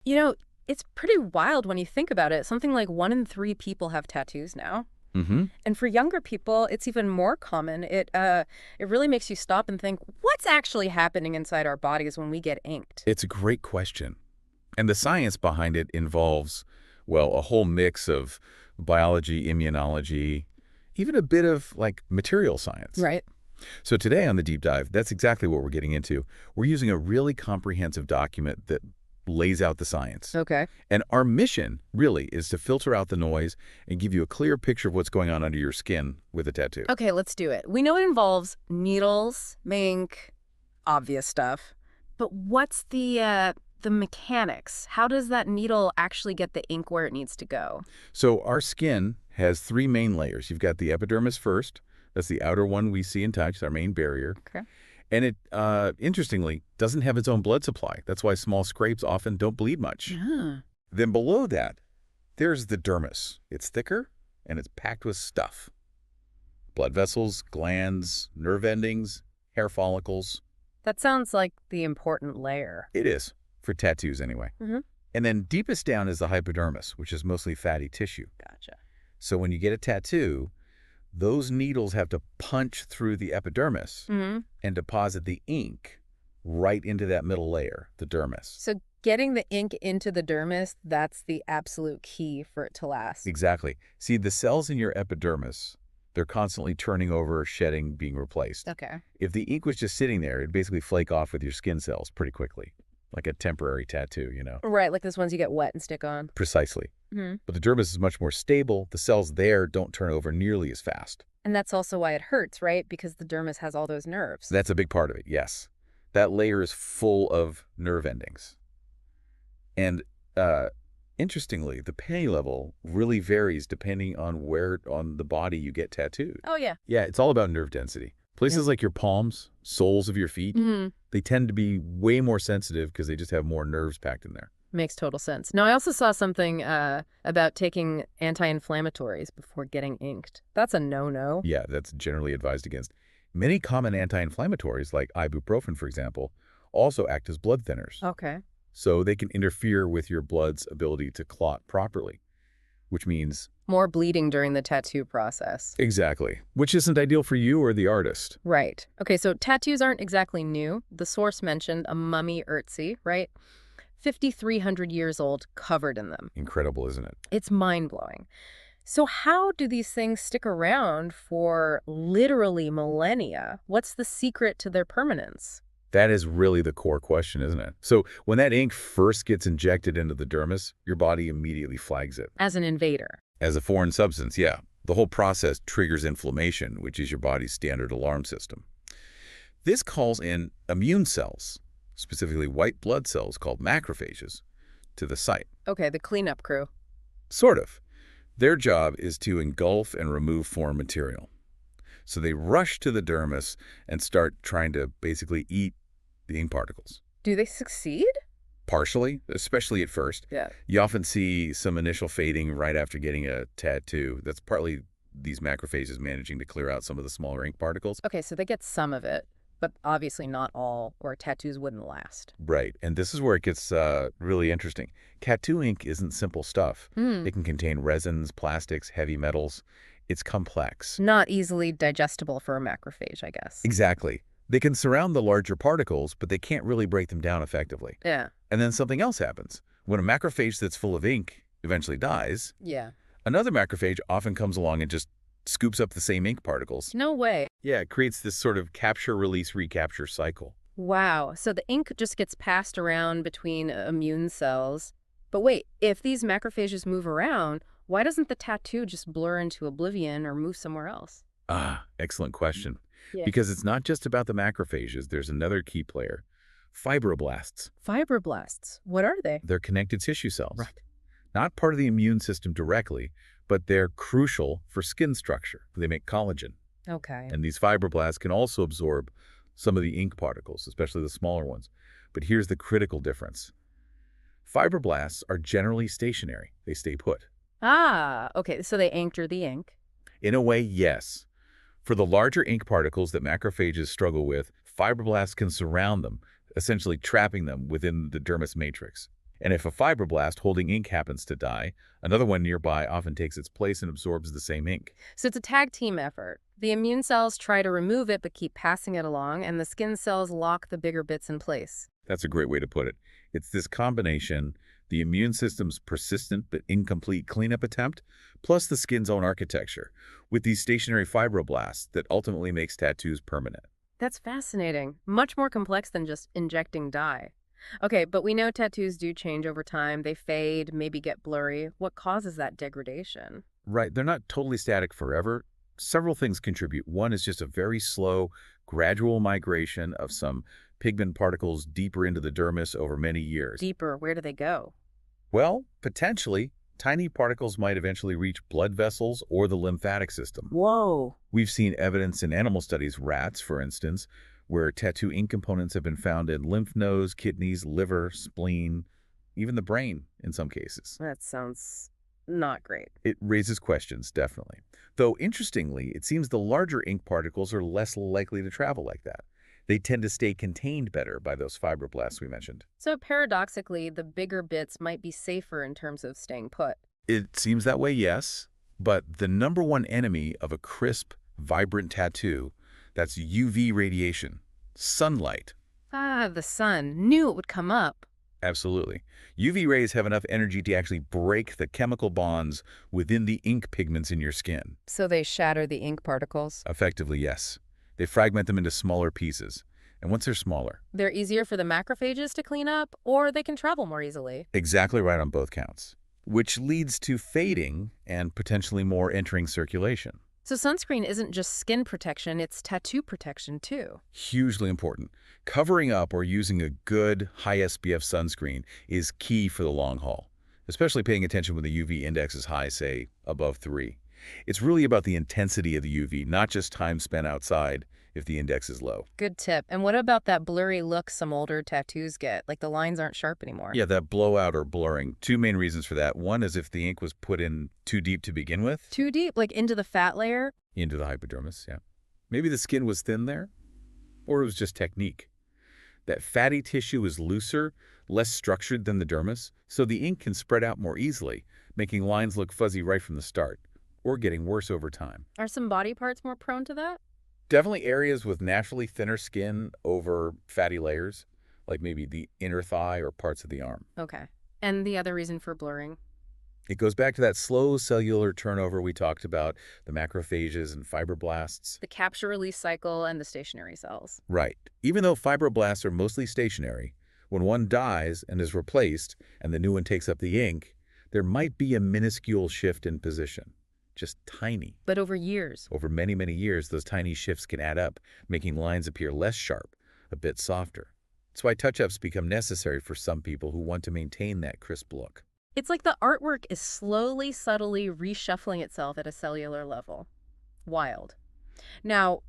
You know, it's pretty wild when you think about it. Something like 1 in 3 people have tattoos now. Mm-hmm. And for younger people, it's even more common. It really makes you stop and think, what's actually happening inside our bodies when we get inked? It's a great question. And the science behind it involves, well, a whole mix of biology, immunology, even a bit of, like, material science. Right. So today on the Deep Dive, that's exactly what we're getting into. We're using a really comprehensive document that lays out the science. Okay. And our mission, really, is to filter out the noise and give you a clear picture of what's going on under your skin with a tattoo. Okay, let's do it. We know it involves needles, ink, obvious stuff. But what's the mechanics? How does that needle actually get the ink where it needs to go? So our skin has 3 main layers. You've got the epidermis first. That's the outer one we see and touch, our main barrier. Okay. And it, interestingly, doesn't have its own blood supply. That's why small scrapes often don't bleed much. Ah. Then below that, there's the dermis. It's thicker, and it's packed with stuff. Blood vessels, glands, nerve endings, hair follicles. That sounds like the important layer. It is, for tattoos anyway. Mm-hmm. And then deepest down is the hypodermis, which is mostly fatty tissue. Gotcha. So when you get a tattoo, those needles have to punch through the epidermis and deposit the ink right into that middle layer, the dermis. So getting the ink into the dermis, that's the absolute key for it to last. Exactly. See, the cells in your epidermis, they're constantly turning over, shedding, being replaced. Okay. If the ink was just sitting there, it'd basically flake off with your skin cells pretty quickly, like a temporary tattoo, you know? Right, like those ones you get wet and stick on. Precisely. Mm-hmm. But the dermis is much more stable. The cells there don't turn over nearly as fast. And that's also why it hurts, right? Because the dermis has all those nerves. That's a big part of it, yes. That layer is full of nerve endings. And interestingly, the pain level really varies depending on where on the body you get tattooed. Oh, yeah. Yeah, it's all about nerve density. Places like your palms, soles of your feet, they tend to be way more sensitive because they just have more nerves packed in there. Makes total sense. Now, I also saw something about taking anti-inflammatories before getting inked. That's a no-no. Yeah, that's generally advised against. Many common anti-inflammatories, like ibuprofen, for example, also act as blood thinners. Okay. So they can interfere with your blood's ability to clot properly, which means... More bleeding during the tattoo process. Exactly. Which isn't ideal for you or the artist. Right. Okay, so tattoos aren't exactly new. The source mentioned a mummy Ötzi, right? 5,300 years old, covered in them. Incredible, isn't it? It's mind-blowing. So how do these things stick around for literally millennia? What's the secret to their permanence? That is really the core question, isn't it? So when that ink first gets injected into the dermis, your body immediately flags it. As an invader. As a foreign substance, yeah. The whole process triggers inflammation, which is your body's standard alarm system. This calls in immune cells, specifically white blood cells called macrophages, to the site. Okay, the cleanup crew. Sort of. Their job is to engulf and remove foreign material. So they rush to the dermis and start trying to basically eat the ink particles. Do they succeed? Partially, especially at first. Yeah. You often see some initial fading right after getting a tattoo. That's partly these macrophages managing to clear out some of the smaller ink particles. Okay, so they get some of it, but obviously not all, or tattoos wouldn't last. Right, and this is where it gets really interesting. Tattoo ink isn't simple stuff. It can contain resins, plastics, heavy metals. It's complex. Not easily digestible for a macrophage, I guess. Exactly. They can surround the larger particles, but they can't really break them down effectively. Yeah. And then something else happens. When a macrophage that's full of ink eventually dies, Yeah. another macrophage often comes along and just scoops up the same ink particles. No way. Yeah, it creates this sort of capture, release, recapture cycle. Wow. So the ink just gets passed around between immune cells. But wait, if these macrophages move around, why doesn't the tattoo just blur into oblivion or move somewhere else? Ah, excellent question. Yeah. Because it's not just about the macrophages. There's another key player, fibroblasts. Fibroblasts. What are they? They're connective tissue cells. Right. Not part of the immune system directly, but they're crucial for skin structure. They make collagen. Okay. And these fibroblasts can also absorb some of the ink particles, especially the smaller ones. But here's the critical difference. Fibroblasts are generally stationary. They stay put. Ah, okay. So they anchor the ink. In a way, yes. For the larger ink particles that macrophages struggle with, fibroblasts can surround them, essentially trapping them within the dermis matrix. And if a fibroblast holding ink happens to die, another one nearby often takes its place and absorbs the same ink. So it's a tag team effort. The immune cells try to remove it but keep passing it along, and the skin cells lock the bigger bits in place. That's a great way to put it. It's this combination, the immune system's persistent but incomplete cleanup attempt, plus the skin's own architecture, with these stationary fibroblasts that ultimately makes tattoos permanent. That's fascinating. Much more complex than just injecting dye. Okay, but we know tattoos do change over time. They fade, maybe get blurry. What causes that degradation? Right, they're not totally static forever. Several things contribute. One is just a very slow, gradual migration of some pigment particles deeper into the dermis over many years. Deeper, where do they go? Well, potentially, tiny particles might eventually reach blood vessels or the lymphatic system. Whoa. We've seen evidence in animal studies, rats, for instance, where tattoo ink components have been found in lymph nodes, kidneys, liver, spleen, even the brain in some cases. That sounds not great. It raises questions, definitely. Though, interestingly, it seems the larger ink particles are less likely to travel like that. They tend to stay contained better by those fibroblasts we mentioned. So paradoxically, the bigger bits might be safer in terms of staying put. It seems that way, yes, but the number one enemy of a crisp, vibrant tattoo, that's UV radiation, sunlight. Ah, the sun. Knew it would come up. Absolutely. UV rays have enough energy to actually break the chemical bonds within the ink pigments in your skin. So they shatter the ink particles. Effectively, yes. They fragment them into smaller pieces. And once they're smaller, They're easier for the macrophages to clean up, or they can travel more easily. exactly right on both counts, which leads to fading and potentially more entering circulation. So sunscreen isn't just skin protection, it's tattoo protection too. Hugely important. Covering up or using a good high SPF sunscreen is key for the long haul, especially paying attention when the UV index is high, say, above 3. It's really about the intensity of the UV, not just time spent outside if the index is low. Good tip. And what about that blurry look some older tattoos get? Like the lines aren't sharp anymore. Yeah, that blowout or blurring. Two main reasons for that. One is if the ink was put in too deep to begin with. Too deep, like into the fat layer? Into the hypodermis, yeah. Maybe the skin was thin there, or it was just technique. That fatty tissue is looser, less structured than the dermis, so the ink can spread out more easily, making lines look fuzzy right from the start, or getting worse over time. Are some body parts more prone to that? Definitely areas with naturally thinner skin over fatty layers, like maybe the inner thigh or parts of the arm. Okay. And the other reason for blurring? It goes back to that slow cellular turnover we talked about, the macrophages and fibroblasts. The capture-release cycle and the stationary cells. Right. Even though fibroblasts are mostly stationary, when one dies and is replaced and the new one takes up the ink, there might be a minuscule shift in position. Just tiny. But over years. Over many, many years, those tiny shifts can add up, making lines appear less sharp, a bit softer. That's why touch-ups become necessary for some people who want to maintain that crisp look. It's like the artwork is slowly, subtly reshuffling itself at a cellular level. Wild. Now,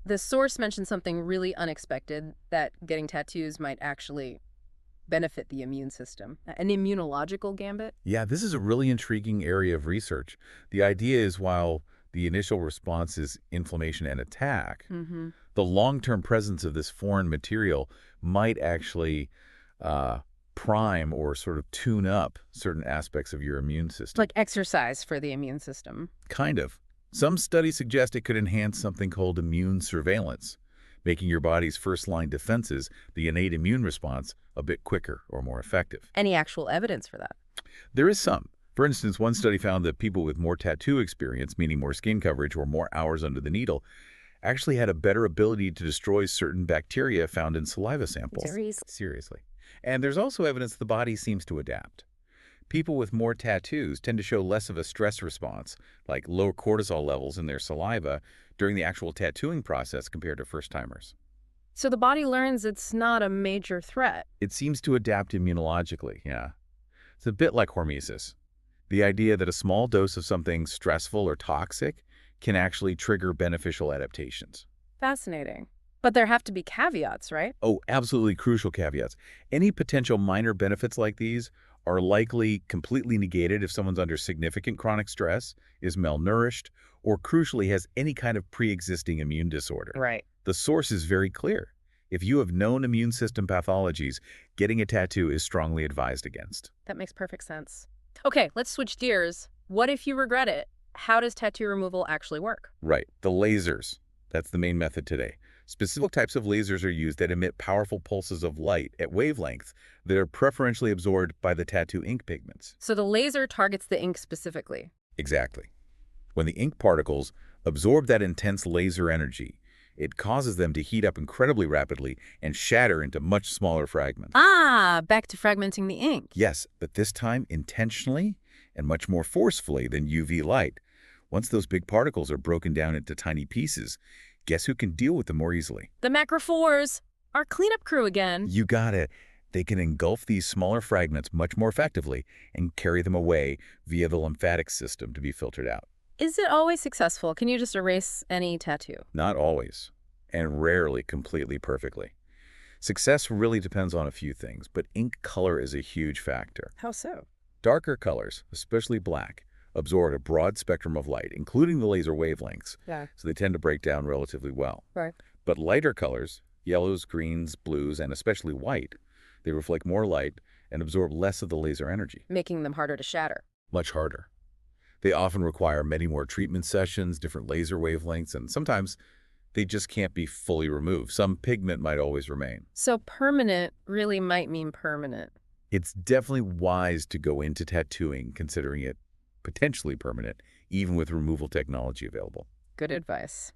the source mentioned something really unexpected, that getting tattoos might actually benefit the immune system. An immunological gambit? Yeah, this is a really intriguing area of research. The idea is while the initial response is inflammation and attack, the long-term presence of this foreign material might actually prime or sort of tune up certain aspects of your immune system. Like exercise for the immune system. Kind of. Some studies suggest it could enhance something called immune surveillance, making your body's first-line defenses, the innate immune response, a bit quicker or more effective. Any actual evidence for that? There is some. For instance, one study found that people with more tattoo experience, meaning more skin coverage or more hours under the needle, actually had a better ability to destroy certain bacteria found in saliva samples. Seriously. And there's also evidence the body seems to adapt. People with more tattoos tend to show less of a stress response, like lower cortisol levels in their saliva during the actual tattooing process compared to first-timers. So the body learns it's not a major threat. It seems to adapt immunologically, yeah. It's a bit like hormesis. The idea that a small dose of something stressful or toxic can actually trigger beneficial adaptations. Fascinating. But there have to be caveats, right? Oh, absolutely crucial caveats. Any potential minor benefits like these are likely completely negated if someone's under significant chronic stress, is malnourished, or crucially has any kind of pre-existing immune disorder. Right. The source is very clear. If you have known immune system pathologies, getting a tattoo is strongly advised against. That makes perfect sense. Okay, let's switch gears. What if you regret it? How does tattoo removal actually work? Right, the lasers. That's the main method today. Specific types of lasers are used that emit powerful pulses of light at wavelengths that are preferentially absorbed by the tattoo ink pigments. So the laser targets the ink specifically. Exactly. When the ink particles absorb that intense laser energy, it causes them to heat up incredibly rapidly and shatter into much smaller fragments. Ah, back to fragmenting the ink. Yes, but this time intentionally and much more forcefully than UV light. Once those big particles are broken down into tiny pieces, guess who can deal with them more easily? The Macrophages, our cleanup crew again. You got it. They can engulf these smaller fragments much more effectively and carry them away via the lymphatic system to be filtered out. Is it always successful? Can you just erase any tattoo? Not always, and rarely completely perfectly. Success really depends on a few things, but ink color is a huge factor. How so? Darker colors, especially black, absorb a broad spectrum of light, including the laser wavelengths, Yeah. so they tend to break down relatively well. Right. But lighter colors, yellows, greens, blues, and especially white, they reflect more light and absorb less of the laser energy. Making them harder to shatter. Much harder. They often require many more treatment sessions, different laser wavelengths, and sometimes they just can't be fully removed. Some pigment might always remain. So permanent really might mean permanent. It's definitely wise to go into tattooing considering it potentially permanent, even with removal technology available. Good advice.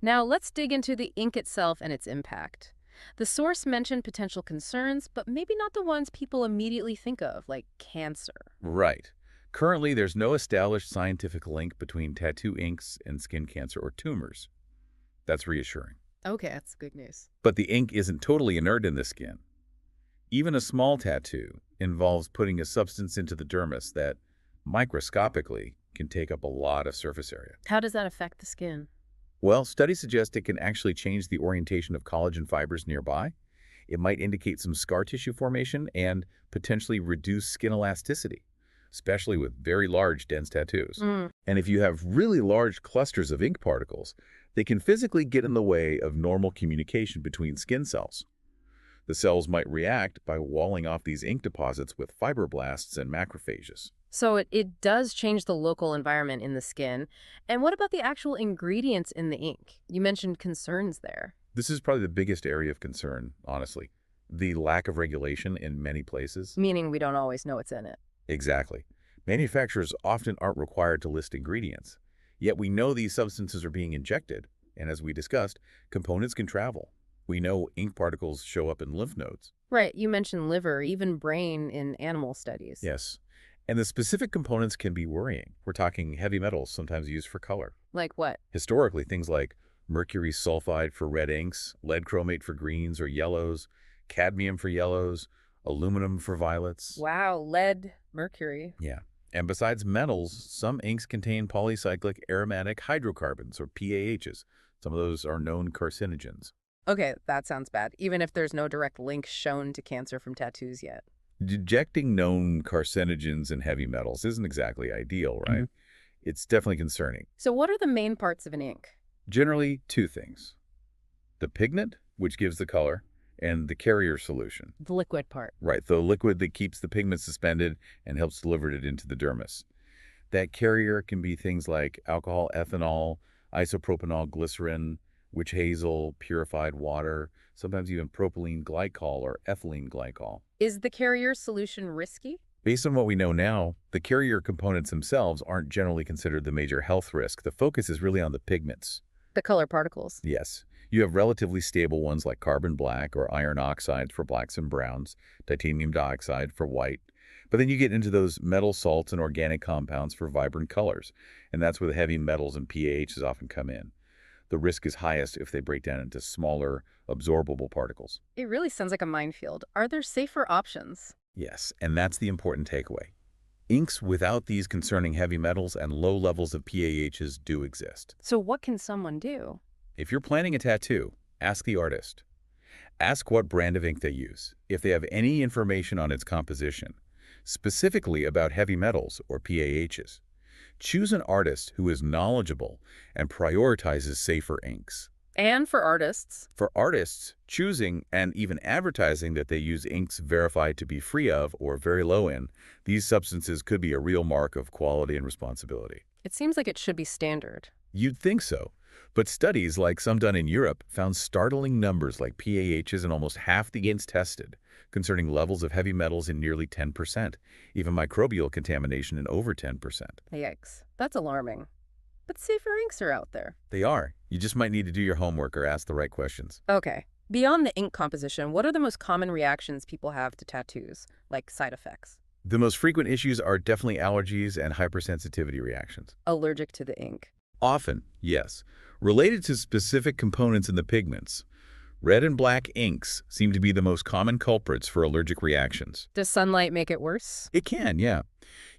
Now let's dig into the ink itself and its impact. The source mentioned potential concerns, but maybe not the ones people immediately think of, like cancer. Right. Currently, there's no established scientific link between tattoo inks and skin cancer or tumors. That's reassuring. Okay, that's good news. But the ink isn't totally inert in the skin. Even a small tattoo involves putting a substance into the dermis that, microscopically, can take up a lot of surface area. How does that affect the skin? Well, studies suggest it can actually change the orientation of collagen fibers nearby. It might indicate some scar tissue formation and potentially reduce skin elasticity, especially with very large, dense tattoos. And if you have really large clusters of ink particles, they can physically get in the way of normal communication between skin cells. The cells might react by walling off these ink deposits with fibroblasts and macrophages. So it does change the local environment in the skin. And what about the actual ingredients in the ink? You mentioned concerns there. This is probably the biggest area of concern, honestly. The lack of regulation in many places. Meaning we don't always know what's in it. Exactly. Manufacturers often aren't required to list ingredients. Yet we know these substances are being injected, and as we discussed, components can travel. We know ink particles show up in lymph nodes. Right, you mentioned liver, even brain in animal studies. Yes. And the specific components can be worrying. We're talking heavy metals, sometimes used for color. Like what? Historically, things like mercury sulfide for red inks, lead chromate for greens or yellows, cadmium for yellows, aluminum for violets. Wow, lead, mercury. Yeah. And besides metals, some inks contain polycyclic aromatic hydrocarbons, or PAHs. Some of those are known carcinogens. Okay, that sounds bad, even if there's no direct link shown to cancer from tattoos yet. Detecting known carcinogens in heavy metals isn't exactly ideal, right? It's definitely concerning. So what are the main parts of an ink? Generally, two things. The pigment, which gives the color, and the carrier solution. The liquid part. Right, the liquid that keeps the pigment suspended and helps deliver it into the dermis. That carrier can be things like alcohol, ethanol, isopropanol, glycerin, witch hazel, purified water, sometimes even propylene glycol or ethylene glycol. Is the carrier solution risky? Based on what we know now, the carrier components themselves aren't generally considered the major health risk. The focus is really on the pigments. The color particles. Yes. You have relatively stable ones like carbon black or iron oxides for blacks and browns, titanium dioxide for white. But then you get into those metal salts and organic compounds for vibrant colors, and that's where the heavy metals and PAHs often come in. The risk is highest if they break down into smaller, absorbable particles. It really sounds like a minefield. Are there safer options? Yes, and that's the important takeaway. Inks without these concerning heavy metals and low levels of PAHs do exist. So what can someone do? If you're planning a tattoo, ask the artist. Ask what brand of ink they use, if they have any information on its composition, specifically about heavy metals or PAHs. Choose an artist who is knowledgeable and prioritizes safer inks. And for artists. For artists, choosing and even advertising that they use inks verified to be free of or very low in these substances could be a real mark of quality and responsibility. It seems like it should be standard. You'd think so. But studies, like some done in Europe, found startling numbers like PAHs in almost half the inks tested, concerning levels of heavy metals in nearly 10%, even microbial contamination in over 10%. Yikes. That's alarming. But safer inks are out there. They are. You just might need to do your homework or ask the right questions. Okay. Beyond the ink composition, what are the most common reactions people have to tattoos, like side effects? The most frequent issues are definitely allergies and hypersensitivity reactions. Allergic to the ink. Often, yes, related to specific components in the pigments. Red and black inks seem to be the most common culprits for allergic reactions. Does sunlight make it worse? It can, yeah.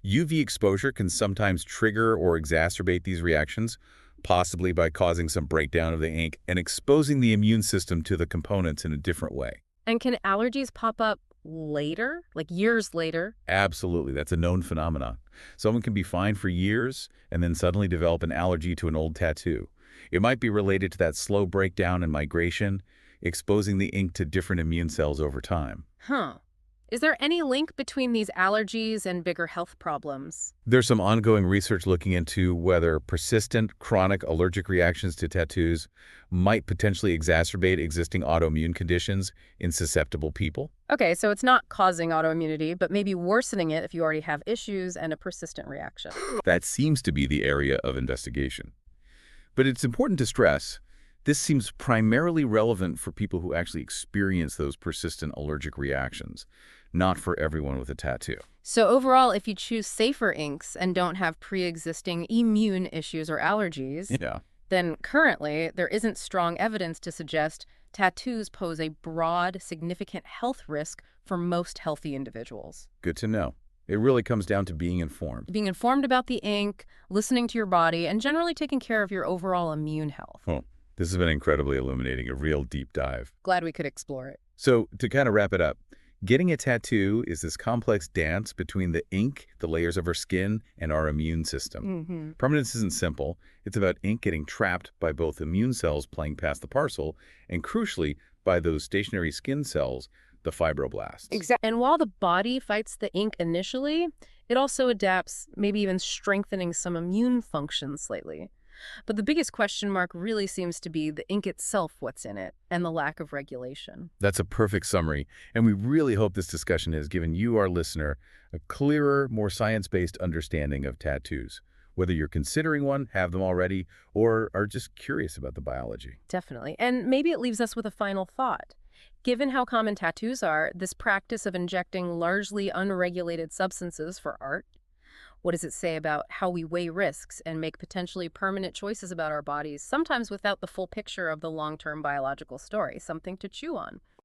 UV exposure can sometimes trigger or exacerbate these reactions, possibly by causing some breakdown of the ink and exposing the immune system to the components in a different way. And can allergies pop up later, like years later? Absolutely, that's a known phenomenon. Someone can be fine for years and then suddenly develop an allergy to an old tattoo. It might be related to that slow breakdown and migration, exposing the ink to different immune cells over time. Huh. Is there any link between these allergies and bigger health problems? There's some ongoing research looking into whether persistent chronic allergic reactions to tattoos might potentially exacerbate existing autoimmune conditions in susceptible people. Okay, so it's not causing autoimmunity, but maybe worsening it if you already have issues and a persistent reaction. That seems to be the area of investigation. But it's important to stress, this seems primarily relevant for people who actually experience those persistent allergic reactions, not for everyone with a tattoo. So overall, if you choose safer inks and don't have pre-existing immune issues or allergies, Yeah. then currently there isn't strong evidence to suggest tattoos pose a broad, significant health risk for most healthy individuals. Good to know. It really comes down to being informed. Being informed about the ink, listening to your body, and generally taking care of your overall immune health. Oh, this has been incredibly illuminating, a real deep dive. Glad we could explore it. So to kind of wrap it up, getting a tattoo is this complex dance between the ink, the layers of our skin, and our immune system. Permanence isn't simple. It's about ink getting trapped by both immune cells playing past the parcel and, crucially, by those stationary skin cells, the fibroblasts. Exactly. And while the body fights the ink initially, it also adapts, maybe even strengthening some immune functions slightly. But the biggest question mark really seems to be the ink itself, what's in it, and the lack of regulation. That's a perfect summary, and we really hope this discussion has given you, our listener, a clearer, more science-based understanding of tattoos, whether you're considering one, have them already, or are just curious about the biology. Definitely. And maybe it leaves us with a final thought. Given how common tattoos are, this practice of injecting largely unregulated substances for art, what does it say about how we weigh risks and make potentially permanent choices about our bodies, sometimes without the full picture of the long-term biological story? Something to chew on.